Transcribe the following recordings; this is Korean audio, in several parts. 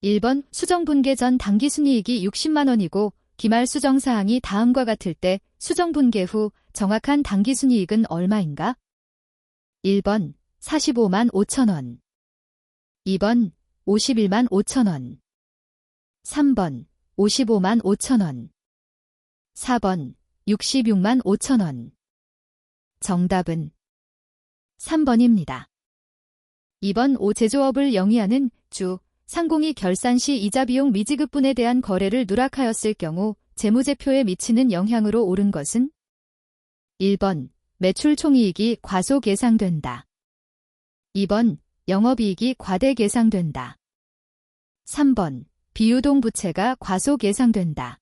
1번 수정분계 전 당기순이익이 60만 원이고 기말 수정사항이 다음과 같을 때 수정분계 후 정확한 당기순이익은 얼마인가? 1번 45만 5천 원 2번 51만 5천 원 3번 55만 5천 원 4번 66만 5천 원 정답은 3번입니다. 2번 5. 제조업을 영위하는 주, 상공이 결산 시 이자 비용 미지급분에 대한 거래를 누락하였을 경우 재무제표에 미치는 영향으로 옳은 것은? 1번 매출 총이익이 과소 계상된다. 2번 영업이익이 과대 계상된다. 3번 비유동 부채가 과소 계상된다.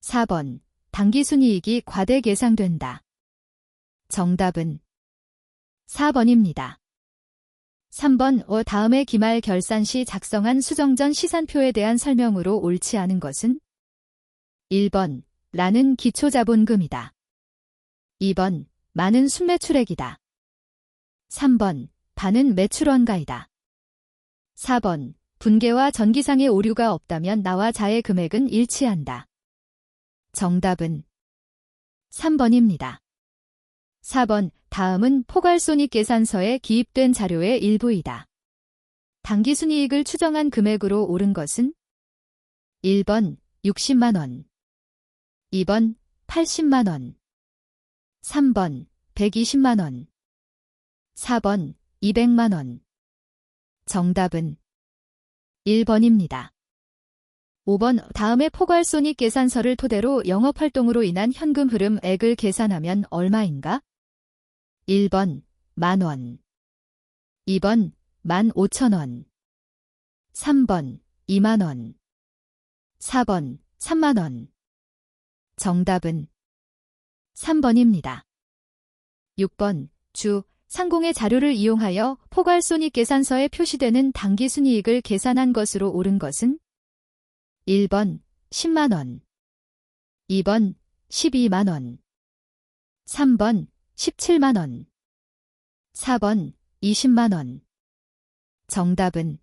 4번 당기순이익이 과대 계상된다. 정답은 4번입니다. 3번 다음에 기말 결산 시 작성한 수정전 시산표에 대한 설명으로 옳지 않은 것은? 1번 라는 기초자본금이다. 2번 많은 순매출액이다. 3번 반은 매출원가이다. 4번 분계와 전기상의 오류가 없다면 나와 자의 금액은 일치한다. 정답은 3번입니다. 4번 다음은 포괄손익계산서에 기입된 자료의 일부이다. 당기순이익을 추정한 금액으로 옳은 것은? 1번 60만 원 2번 80만 원 3번 120만 원 4번 200만 원 정답은 1번입니다. 5번 다음에 포괄손익계산서를 토대로 영업활동으로 인한 현금 흐름액을 계산하면 얼마인가? 1번 만원 2번 15,000원 3번 2만원 4번 3만원 정답은 3번입니다. 6번 주, 상공의 자료를 이용하여 포괄손익계산서에 표시되는 당기순이익을 계산한 것으로 옳은 것은? 1번 10만원 2번 12만원 3번 17만원 4번 20만원 정답은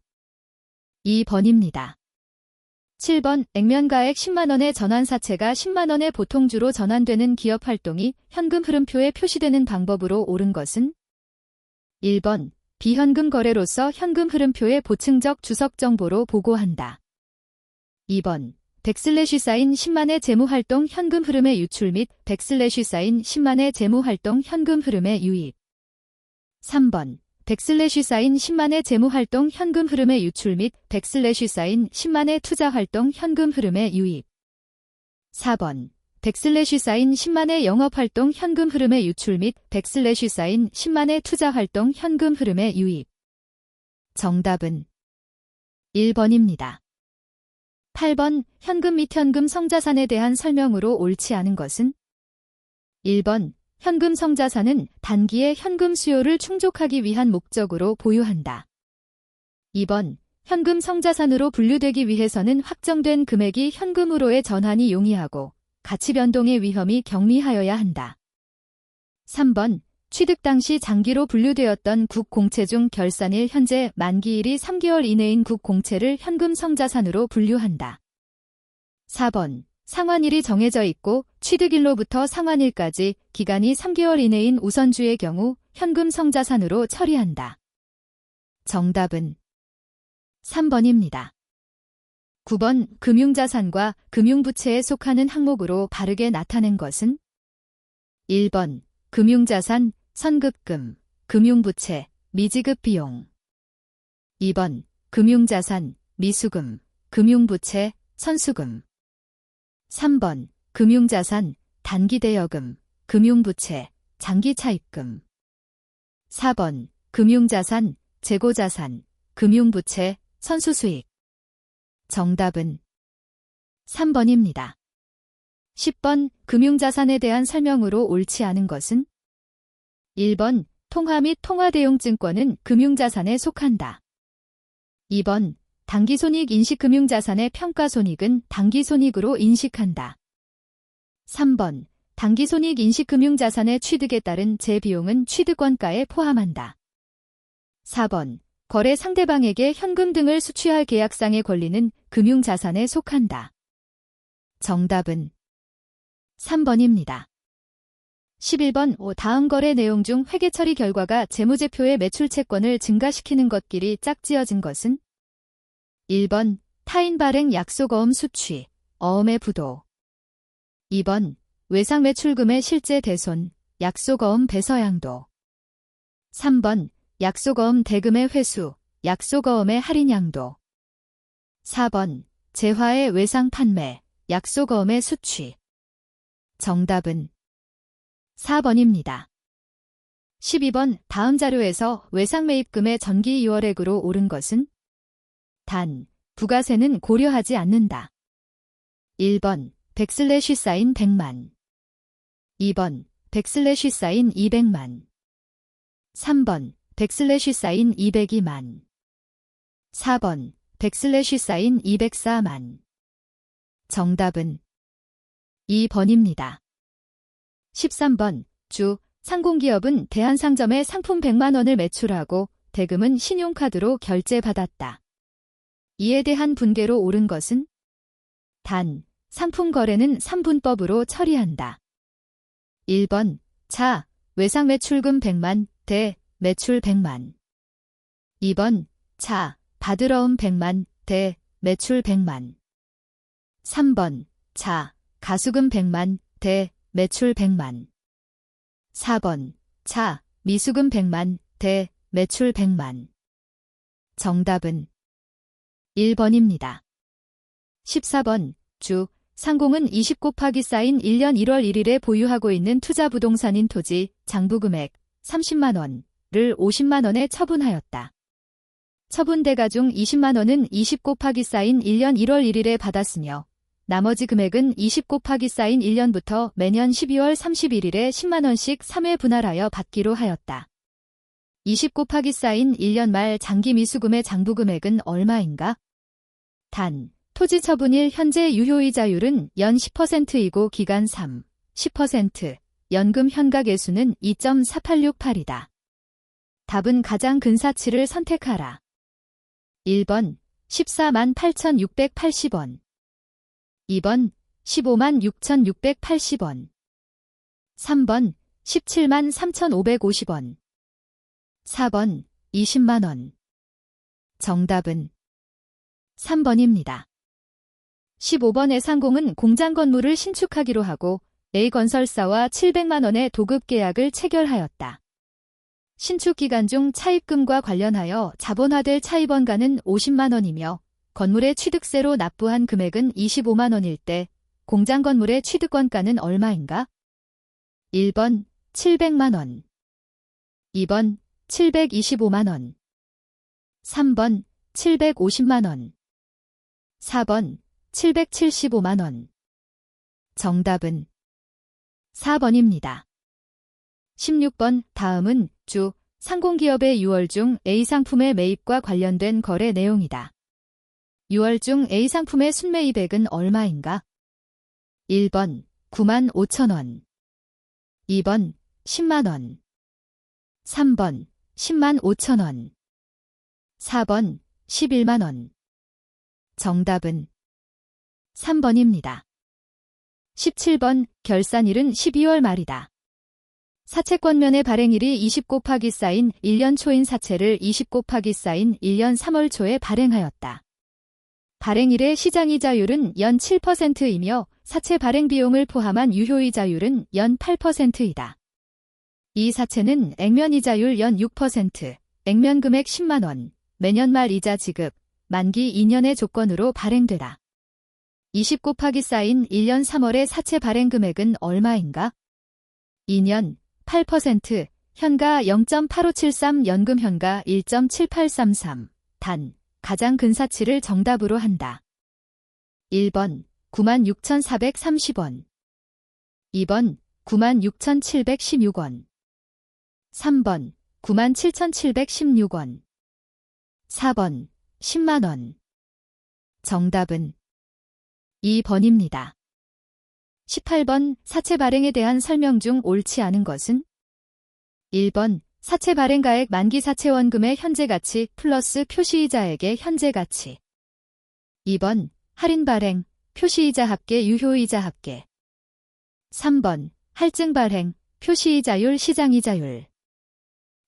2번입니다. 7번 액면가액 10만원의 전환사채가 10만원의 보통주로 전환되는 기업활동이 현금 흐름표에 표시되는 방법으로 옳은 것은? 1번 비현금 거래로서 현금 흐름표에 보충적 주석 정보로 보고한다. 2번 백슬래시 사인 10만의 재무활동 현금 흐름의 유출 및 백슬래시 사인 10만의 재무활동 현금 흐름의 유입 3번 백슬래시 사인 10만의 재무활동 현금 흐름의 유출 및 백슬래시 사인 10만의 투자활동 현금 흐름의 유입 4번 백슬래시 사인 10만의 영업활동 현금 흐름의 유출 및 백슬래시 사인 10만의 투자활동 현금 흐름의 유입 정답은 1번입니다. 8번 현금 및 현금 성자산에 대한 설명으로 옳지 않은 것은? 1번 현금 성자산은 단기의 현금 수요를 충족하기 위한 목적으로 보유한다. 2번 현금 성자산으로 분류되기 위해서는 확정된 금액이 현금으로의 전환이 용이하고 가치 변동의 위험이 경미하여야 한다. 3번 취득 당시 장기로 분류되었던 국공채 중 결산일 현재 만기일이 3개월 이내인 국공채를 현금 성자산으로 분류한다. 4번 상환일이 정해져 있고 취득일로부터 상환일까지 기간이 3개월 이내인 우선주의 경우 현금 성자산으로 처리한다. 정답은 3번입니다. 9번 금융자산과 금융부채에 속하는 항목으로 바르게 나타낸 것은? 1번 금융자산 선급금, 금융부채, 미지급 비용 2번 금융자산, 미수금, 금융부채, 선수금 3번 금융자산, 단기대여금, 금융부채, 장기차입금 4번 금융자산, 재고자산, 금융부채, 선수수익 정답은 3번입니다. 10번 금융자산에 대한 설명으로 옳지 않은 것은? 1번 통화 및 통화대용증권은 금융자산에 속한다. 2번 당기손익 인식금융자산의 평가손익은 당기손익으로 인식한다. 3번 당기손익 인식금융자산의 취득에 따른 재비용은 취득원가에 포함한다. 4번 거래 상대방에게 현금 등을 수취할 계약상의 권리는 금융자산에 속한다. 정답은 3번입니다. 11번 다음 거래 내용 중 회계 처리 결과가 재무제표의 매출 채권을 증가시키는 것끼리 짝지어진 것은? 1번 타인 발행 약속어음 수취, 어음의 부도. 2번 외상 매출금의 실제 대손, 약속어음 배서양도. 3번 약속어음 대금의 회수, 약속어음의 할인양도. 4번 재화의 외상 판매, 약속어음의 수취. 정답은 4번입니다. 12번 다음 자료에서 외상 매입금의 전기 6월액으로 오른 것은? 단, 부가세는 고려하지 않는다. 1번 백슬래시 사인 100만. 2번 백슬래시 사인 200만. 3번 백슬래시 사인 202만. 4번 백슬래시 사인 204만. 정답은 2번입니다. 13번 주 상공기업은 대한상점에 상품 100만 원을 매출하고 대금은 신용카드로 결제받았다. 이에 대한 분계로 옳은 것은? 단, 상품 거래는 3분법으로 처리한다. 1번 자, 외상 매출금 100만 대 매출 100만. 2번 자, 받으러음 100만 대 매출 100만. 3번 자, 가수금 100만 대 매출 100만. 4번 자, 미수금 100만 대 매출 100만. 정답은 1번입니다. 14번 주 상공은 20 곱하기 쌓인 1년 1월 1일에 보유하고 있는 투자부동산인 토지 장부금액 30만 원을 50만 원에 처분하였다. 처분대가 중 20만 원은 20 곱하기 쌓인 1년 1월 1일에 받았으며 나머지 금액은 20 곱하기 쌓인 1년부터 매년 12월 31일에 10만 원씩 3회 분할하여 받기로 하였다. 20 곱하기 쌓인 1년 말 장기 미수금의 장부금액은 얼마인가? 단, 토지 처분일 현재 유효이자율은 연 10%이고 기간 3, 10%, 연금 현가 계수는 2.4868이다. 답은 가장 근사치를 선택하라. 1번 14만 8,680원. 2번 15만 6,680원. 3번 17만 3,550원. 4번 20만 원. 정답은 3번입니다. 15번의 상공은 공장 건물을 신축하기로 하고 A건설사와 700만 원의 도급 계약을 체결하였다. 신축 기간 중 차입금과 관련하여 자본화될 차입원가는 50만 원이며 건물의 취득세로 납부한 금액은 25만 원일 때 공장 건물의 취득원가는 얼마인가? 1번 700만 원. 2번 725만 원. 3번 750만 원. 4번 775만 원. 정답은 4번입니다. 16번 다음은 주 상공기업의 6월 중 A상품의 매입과 관련된 거래 내용이다. 6월 중 A상품의 순매입액은 얼마인가? 1번 9만 5천 원. 2번 10만 원. 3번 10만 5천 원. 4번 11만 원. 정답은 3번입니다. 17번 결산일은 12월 말이다. 사채권면의 발행일이 20 곱하기 쌓인 1년 초인 사채를 20 곱하기 쌓인 1년 3월 초에 발행하였다. 발행일의 시장이자율은 연 7%이며 사채 발행 비용을 포함한 유효이자율은 연 8%이다. 이 사채는 액면이자율 연 6%, 액면금액 10만 원, 매년 말 이자 지급, 만기 2년의 조건으로 발행되다. 20 곱하기 쌓인 1년 3월의 사채 발행 금액은 얼마인가? 2년 8%, 현가 0.8573, 연금 현가 1.7833, 단, 가장 근사치를 정답으로 한다. 1번 96,430원. 2번 96,716원. 3번 97,716원. 4번 10만원. 정답은 2번입니다. 18번 사채 발행에 대한 설명 중 옳지 않은 것은? 1번 사채 발행가액 만기 사채원금의 현재 가치 플러스 표시이자액의 현재 가치. 2번 할인 발행, 표시이자 합계 유효이자 합계. 3번 할증 발행, 표시이자율 시장이자율.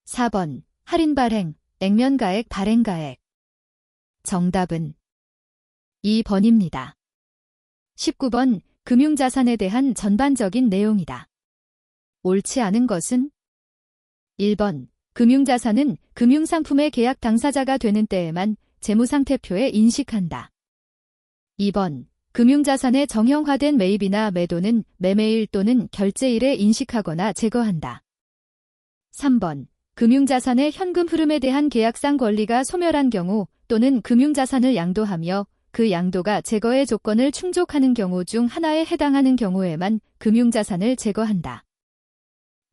4번 할인 발행, 액면가액 발행가액. 정답은 2번입니다. 19번 금융자산에 대한 전반적인 내용이다. 옳지 않은 것은 1번 금융자산은 금융상품의 계약 당사자가 되는 때에만 재무상태표에 인식한다. 2번 금융자산의 정형화된 매입이나 매도는 매매일 또는 결제일에 인식하거나 제거한다. 3번 금융자산의 현금 흐름에 대한 계약상 권리가 소멸한 경우 또는 금융자산을 양도하며 그 양도가 제거의 조건을 충족하는 경우 중 하나에 해당하는 경우에만 금융자산을 제거한다.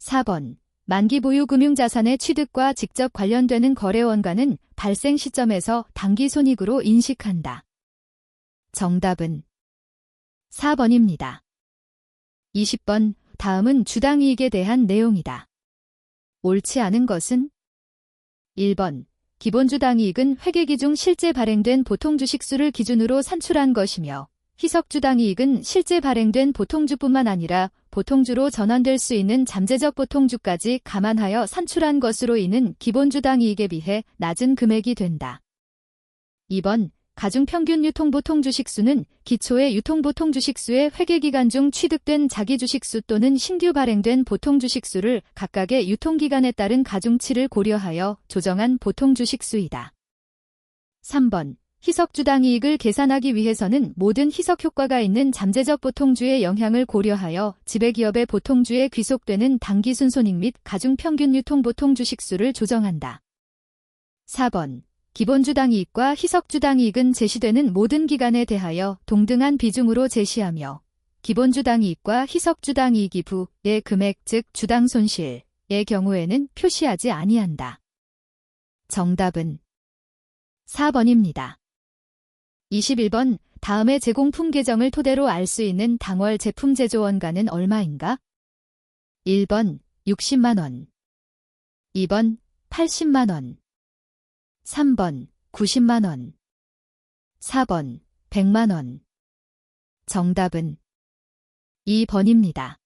4번 만기 보유 금융자산의 취득과 직접 관련되는 거래원가는 발생 시점에서 당기손익으로 인식한다. 정답은 4번입니다. 20번 다음은 주당이익에 대한 내용이다. 옳지 않은 것은 1번 기본주당이익은 회계기 중 실제 발행된 보통주식수를 기준으로 산출한 것이며 희석주당이익은 실제 발행된 보통주뿐만 아니라 보통주로 전환될 수 있는 잠재적 보통주까지 감안하여 산출한 것으로 인한 기본주당이익에 비해 낮은 금액이 된다. 2번 가중평균 유통보통주식수는 기초의 유통보통주식수의 회계기간 중 취득된 자기주식수 또는 신규 발행된 보통주식수를 각각의 유통기간에 따른 가중치를 고려하여 조정한 보통주식수이다. 3번 희석주당이익을 계산하기 위해서는 모든 희석효과가 있는 잠재적 보통주의 영향을 고려하여 지배기업의 보통주에 귀속되는 당기순손익 및 가중평균 유통보통주식수를 조정한다. 4번 기본주당이익과 희석주당이익은 제시되는 모든 기간에 대하여 동등한 비중으로 제시하며 기본주당이익과 희석주당이익이 부의 금액 즉 주당손실의 경우에는 표시하지 아니한다. 정답은 4번입니다. 21번 다음의 제공품 계정을 토대로 알 수 있는 당월 제품 제조 원가는 얼마인가? 1번 60만원 2번 80만원 3번 90만원 4번 100만원. 정답은 2번입니다.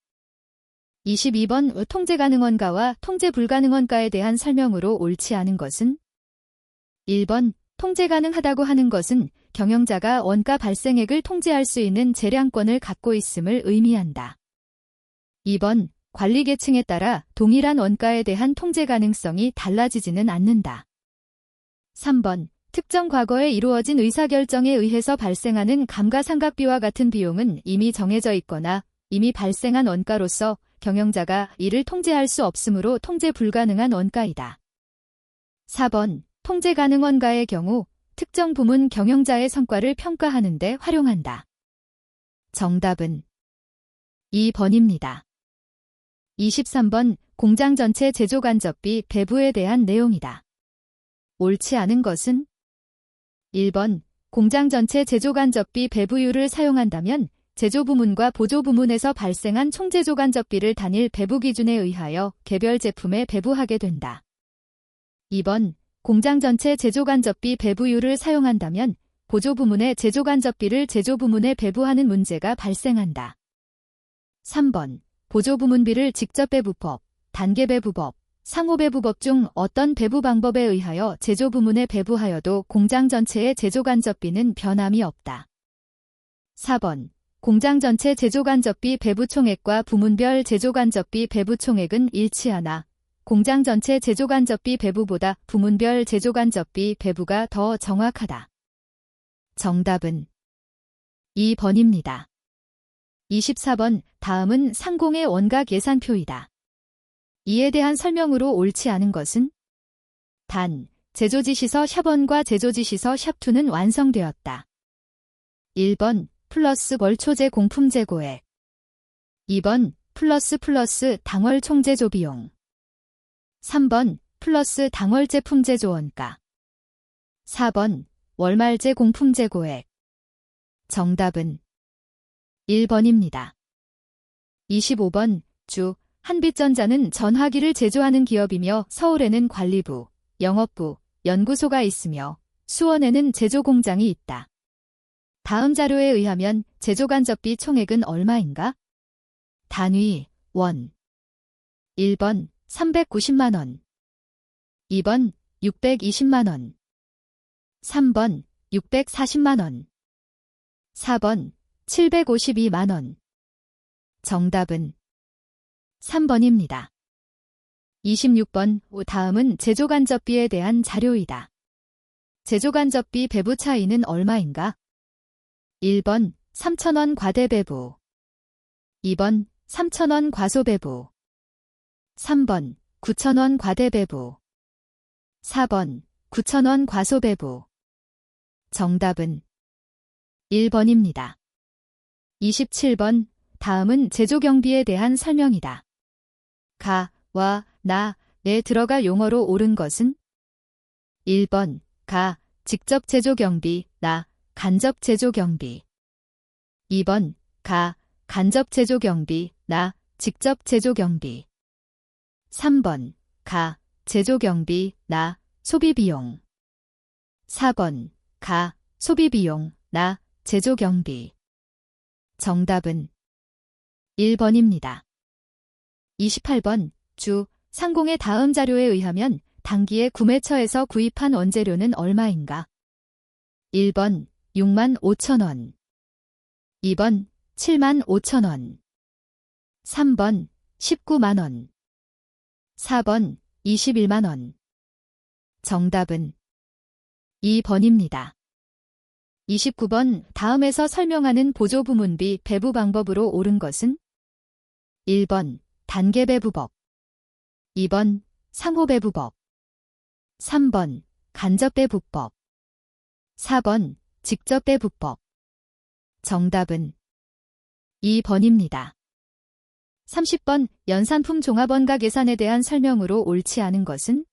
22번 통제 가능 원가와 통제 불가능 원가에 대한 설명으로 옳지 않은 것은 1번 통제 가능하다고 하는 것은 경영자가 원가 발생액을 통제할 수 있는 재량권을 갖고 있음을 의미한다. 2번 관리계층에 따라 동일한 원가에 대한 통제 가능성이 달라지지는 않는다. 3번 특정 과거에 이루어진 의사결정에 의해서 발생하는 감가상각비와 같은 비용은 이미 정해져 있거나 이미 발생한 원가로서 경영자가 이를 통제할 수 없으므로 통제 불가능한 원가이다. 4번 통제 가능 원가의 경우 특정 부문 경영자의 성과를 평가하는 데 활용한다. 정답은 2번입니다. 23번 공장 전체 제조간접비 배부에 대한 내용이다. 옳지 않은 것은 1번 공장 전체 제조간접비 배부율을 사용한다면 제조부문과 보조부문에서 발생한 총제조간접비를 단일 배부 기준에 의하여 개별 제품에 배부하게 된다. 2번 공장 전체 제조간접비 배부율을 사용한다면 보조부문의 제조간접비를 제조부문에 배부하는 문제가 발생한다. 3번 보조부문비를 직접 배부법, 단계 배부법, 상호 배부법 중 어떤 배부 방법에 의하여 제조부문에 배부하여도 공장 전체의 제조간접비는 변함이 없다. 4번 공장 전체 제조간접비 배부 총액과 부문별 제조간접비 배부 총액은 일치하나 공장 전체 제조간접비 배부보다 부문별 제조간접비 배부가 더 정확하다. 정답은 2번입니다. 24번 다음은 상공의 원가 계산표이다. 이에 대한 설명으로 옳지 않은 것은 단, 제조지시서 샵1과 제조지시서 샵2는 완성되었다. 1번 플러스 월초제 공품 재고액 2번 플러스 당월 총제조 비용 3번 플러스 당월 제품 제조 원가 4번 월말제 공품 재고액. 정답은 1번입니다. 25번 주 한빛전자는 전화기를 제조하는 기업이며 서울에는 관리부, 영업부, 연구소가 있으며 수원에는 제조공장이 있다. 다음 자료에 의하면 제조간접비 총액은 얼마인가? 단위, 원. 1번 390만원 2번 620만원 3번 640만원 4번 752만원 정답은 3번입니다. 26번 다음은 제조간접비에 대한 자료이다. 제조간접비 배부 차이는 얼마인가? 1번 3,000원 과대배부 2번 3,000원 과소배부 3번 9,000원 과대배부 4번 9,000원 과소배부 정답은 1번입니다. 27번 다음은 제조경비에 대한 설명이다. 가, 와, 나에 들어갈 용어로 옳은 것은? 1번 가, 직접 제조경비, 나, 간접 제조경비 2번 가, 간접 제조경비, 나, 직접 제조경비 3번 가, 제조경비, 나, 소비비용 4번 가, 소비비용, 나, 제조경비 정답은 1번입니다. 28번 주, 상공의 다음 자료에 의하면 당기의 구매처에서 구입한 원재료는 얼마인가? 1번 6만 5천원 2번 7만 5천원 3번 19만원 4번 21만원 정답은 2번입니다. 29번 다음에서 설명하는 보조부문비 배부 방법으로 옳은 것은? 1번 단계배부법 2번 상호배부법 3번 간접배부법 4번 직접배부법 정답은 2번입니다. 30번 연산품 종합원가 계산에 대한 설명으로 옳지 않은 것은?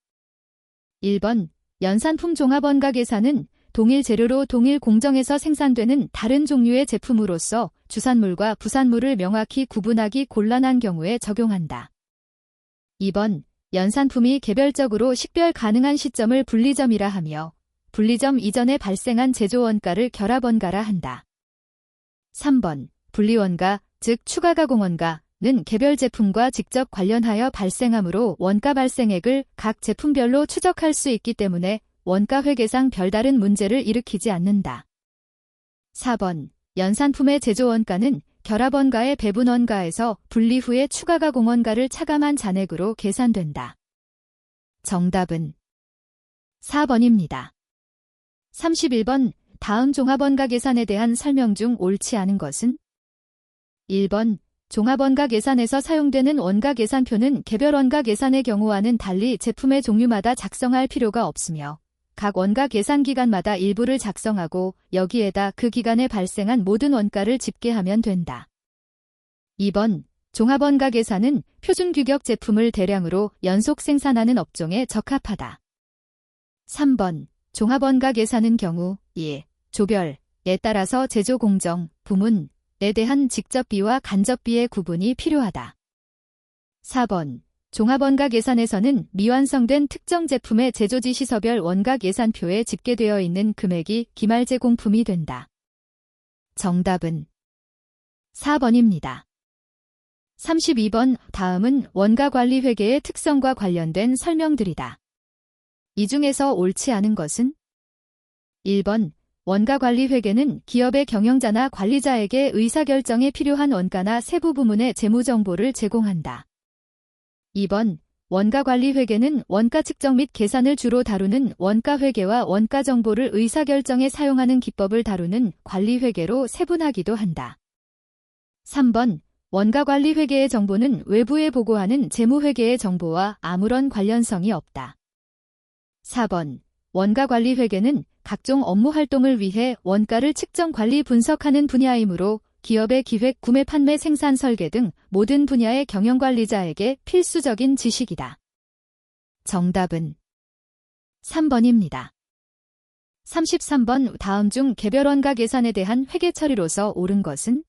1번 연산품 종합원가 계산은 동일 재료로 동일 공정에서 생산되는 다른 종류의 제품으로서 주산물과 부산물을 명확히 구분하기 곤란한 경우에 적용한다. 2번 연산품이 개별적으로 식별 가능한 시점을 분리점이라 하며 분리점 이전에 발생한 제조원가를 결합원가라 한다. 3번 분리원가, 즉 추가가공원가는 개별 제품과 직접 관련하여 발생하므로 원가 발생액을 각 제품별로 추적할 수 있기 때문에 원가 회계상 별다른 문제를 일으키지 않는다. 4번 연산품의 제조원가는 결합원가의 배분원가에서 분리 후에 추가가공원가를 차감한 잔액으로 계산된다. 정답은 4번입니다. 31번 다음 종합원가 계산에 대한 설명 중 옳지 않은 것은? 1번 종합원가 계산에서 사용되는 원가 계산표는 개별 원가 계산의 경우와는 달리 제품의 종류마다 작성할 필요가 없으며 각 원가 계산 기간마다 일부를 작성하고 여기에다 그 기간에 발생한 모든 원가를 집계하면 된다. 2번 종합원가 계산은 표준 규격 제품을 대량으로 연속 생산하는 업종에 적합하다. 3번 종합원가 계산은 경우 1. 조별에 따라서 제조 공정, 부문에 대한 직접비와 간접비의 구분이 필요하다. 4번 종합원가 계산에서는 미완성된 특정 제품의 제조지시서별 원가 계산표에 집계되어 있는 금액이 기말 제공품이 된다. 정답은 4번입니다. 32번 다음은 원가관리회계의 특성과 관련된 설명들이다. 이 중에서 옳지 않은 것은? 1번 원가관리회계는 기업의 경영자나 관리자에게 의사결정에 필요한 원가나 세부 부문의 재무정보를 제공한다. 2번 원가관리회계는 원가 측정 및 계산을 주로 다루는 원가회계와 원가정보를 의사결정에 사용하는 기법을 다루는 관리회계로 세분하기도 한다. 3번 원가관리회계의 정보는 외부에 보고하는 재무회계의 정보와 아무런 관련성이 없다. 4번 원가관리회계는 각종 업무 활동을 위해 원가를 측정 관리 분석하는 분야이므로 기업의 기획, 구매, 판매, 생산, 설계 등 모든 분야의 경영관리자에게 필수적인 지식이다. 정답은 3번입니다. 33번 다음 중 개별원가 계산에 대한 회계 처리로서 옳은 것은?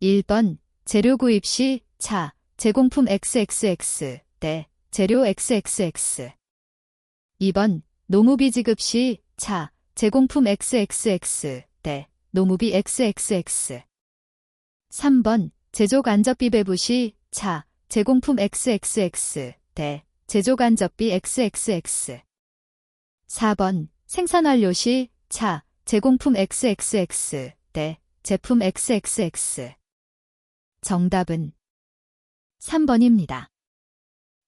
1번 재료 구입 시 차, 제공품 XXX 대 재료 XXX. 2번 노무비 지급 시 차 제공품 XXX 대 노무비 XXX. 3번 제조간접비 배부 시 차 제공품 XXX 대 제조간접비 XXX. 4번 생산완료 시 차 제공품 XXX 대 제품 XXX. 정답은 3번입니다.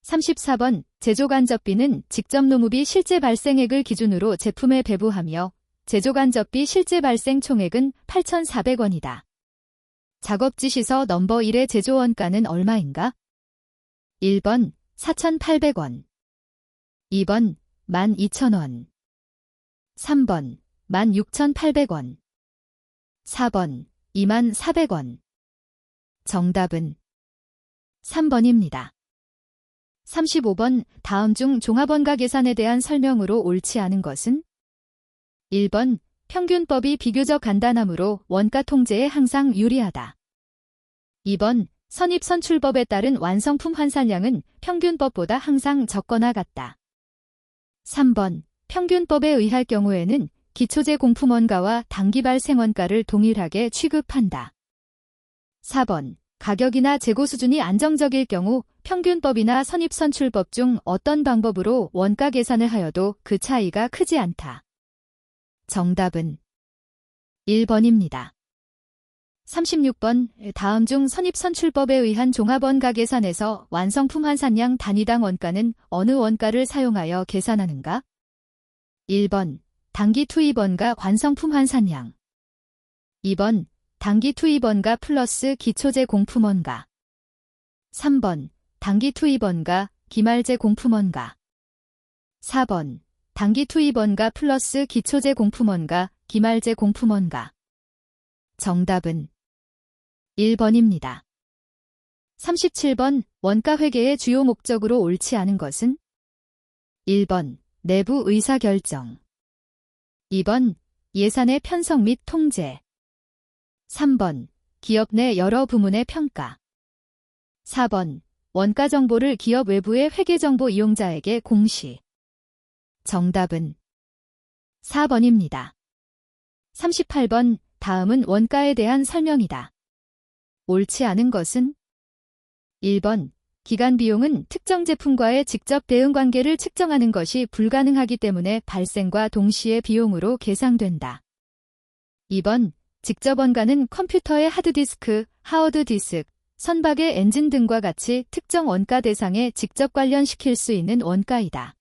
34번 제조간접비는 직접 노무비 실제 발생액을 기준으로 제품에 배부하며 제조간접비 실제 발생 총액은 8,400원이다. 작업지시서 넘버 1의 제조원가는 얼마인가? 1번 4,800원, 2번 12,000원, 3번 16,800원, 4번 24,400원. 정답은 3번입니다. 35번 다음 중 종합원가 계산에 대한 설명으로 옳지 않은 것은? 1번 평균법이 비교적 간단하므로 원가 통제에 항상 유리하다. 2번 선입선출법에 따른 완성품 환산량은 평균법보다 항상 적거나 같다. 3번 평균법에 의할 경우에는 기초제 공품원가와 단기발생원가를 동일하게 취급한다. 4번 가격이나 재고 수준이 안정적일 경우 평균법이나 선입선출법 중 어떤 방법으로 원가 계산을 하여도 그 차이가 크지 않다. 정답은 1번입니다. 36번 다음 중 선입선출법에 의한 종합원가 계산에서 완성품 환산량 단위당 원가는 어느 원가를 사용하여 계산하는가? 1번 단기 투입원가 완성품 환산량, 2번 단기 투입원가 플러스 기초제 공품원가, 3번 단기 투입원가 기말제 공품원가, 4번 단기 투입원가 플러스 기초제 공품원가 기말제 공품원가. 정답은 1번입니다. 37번 원가 회계의 주요 목적으로 옳지 않은 것은? 1번 내부 의사결정, 2번 예산의 편성 및 통제, 3번 기업 내 여러 부문의 평가, 4번 원가 정보를 기업 외부의 회계정보 이용자에게 공시. 정답은 4번입니다. 38번 다음은 원가에 대한 설명이다. 옳지 않은 것은? 1번 기간 비용은 특정 제품과의 직접 대응 관계를 측정하는 것이 불가능하기 때문에 발생과 동시에 비용으로 계상된다. 2번 직접 원가는 컴퓨터의 하드디스크, 하워드디스크, 선박의 엔진 등과 같이 특정 원가 대상에 직접 관련시킬 수 있는 원가이다.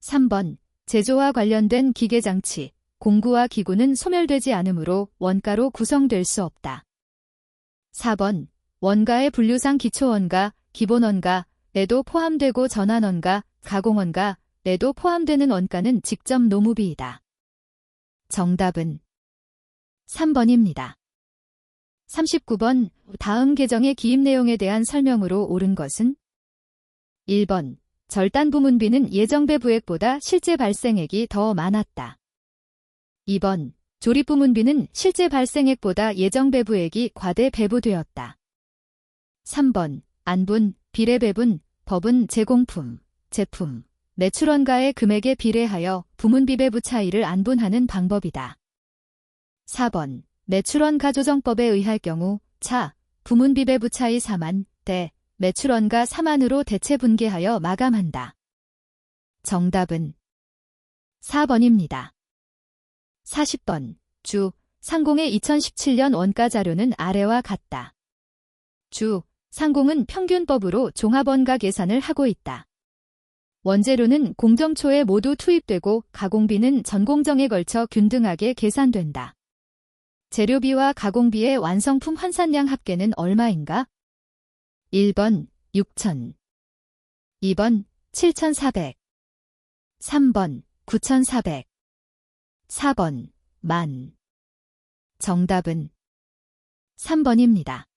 3번 제조와 관련된 기계장치, 공구와 기구는 소멸되지 않으므로 원가로 구성될 수 없다. 4번 원가의 분류상 기초원가, 기본원가, 내도 포함되고 전환원가, 가공원가, 내도 포함되는 원가는 직접 노무비이다. 정답은 3번입니다. 39번 다음 계정의 기입 내용에 대한 설명으로 옳은 것은? 1번 절단 부문비는 예정 배부액보다 실제 발생액이 더 많았다. 2번 조립 부문비는 실제 발생액보다 예정 배부액이 과대 배부되었다. 3번 안분, 비례 배분, 법은 제공품, 제품, 매출원가의 금액에 비례하여 부문비 배부 차이를 안분하는 방법이다. 4번 매출원가 조정법에 의할 경우 차, 부문비 배부 차이 4만 대 매출원가 4만으로 대체 분계하여 마감한다. 정답은 4번입니다. 40번 주, 상공의 2017년 원가 자료는 아래와 같다. 주, 상공은 평균법으로 종합원가 계산을 하고 있다. 원재료는 공정초에 모두 투입되고 가공비는 전공정에 걸쳐 균등하게 계산된다. 재료비와 가공비의 완성품 환산량 합계는 얼마인가? 1번 6,000, 2번 7,400, 3번 9,400, 4번 10,000. 정답은 3번입니다.